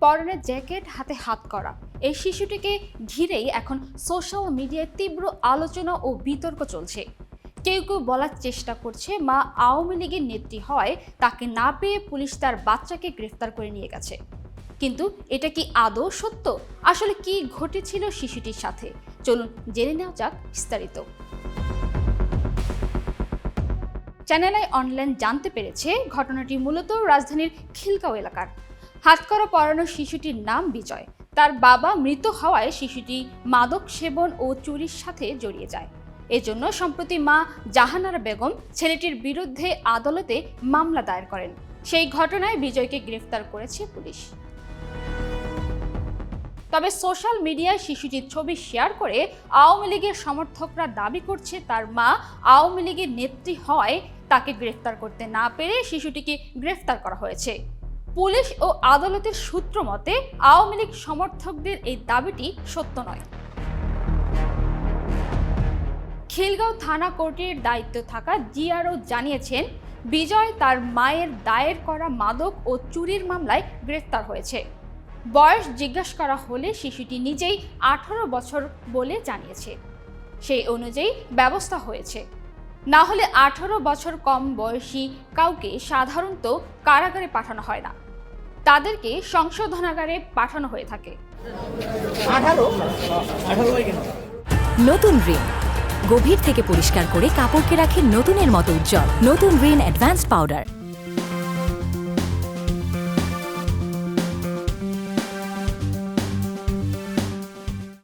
পরনে জ্যাকেট, হাতে হাতকড়া। এই শিশুটিকে ঘিরেই এখন সোশ্যাল মিডিয়ায় তীব্র আলোচনা ও বিতর্ক চলছে। কেউ কেউ বলার চেষ্টা করছে মা আওয়ামী লীগের নেত্রী হয়, তাকে না পেয়ে পুলিশ তার বাচ্চাকে গ্রেফতার করে নিয়ে গেছে। কিন্তু এটা কি আদৌ সত্য? আসলে কি ঘটেছিল শিশুটির সাথে? চলুন জেনে নেওয়া যাক বিস্তারিত। চ্যানেল আই অনলাইন জানতে পেরেছে, ঘটনাটি মূলত রাজধানীর খিলগাঁও এলাকার। হাতকড়া পরানো শিশুটির নাম বিজয়। তার বাবা মৃত হওয়ায় শিশুটি মাদক সেবন ও চুরির সাথে জড়িয়ে যায়। এজন্য সম্প্রতি মা জাহানারা বেগম ছেলেটির বিরুদ্ধে আদালতে মামলা দায়ের করেন। সেই ঘটনায় বিজয়কে গ্রেফতার করেছে পুলিশ। তবে সোশ্যাল মিডিয়ায় শিশুটির ছবি শেয়ার করে আওয়ামী লীগের সমর্থকরা দাবি করছে তার মা আওয়ামী লীগের নেত্রী হয়, তাকে গ্রেফতার করতে না পেরে শিশুটিকে গ্রেফতার করা হয়েছে। পুলিশ ও আদালতের সূত্র মতে আওয়ামী লীগ সমর্থকদের এই দাবিটি সত্য নয়। খিলগাঁও থানা কোর্টের দায়িত্বে থাকা জিআরও জানিয়েছেন, বিজয় তার মায়ের দায়ের করা মাদক ও চুরির মামলায় গ্রেফতার হয়েছে। বয়স জিজ্ঞাসা করা হলে শিশুটি নিজেই 18 বছর বলে জানিয়েছে। সেই অনুযায়ী ব্যবস্থা হয়েছে। না হলে 18 বছর কম বয়সী কাউকে সাধারণত কারাগারে পাঠানো হয় না, তাদেরকে সংশোধনাগারে পাঠানো হয়ে থাকে। নতুন রিন গভীর থেকে পরিষ্কার করে কাপড়কে রাখে নতুনের মতো উজ্জ্বল। নতুন রিন অ্যাডভান্স পাউডার।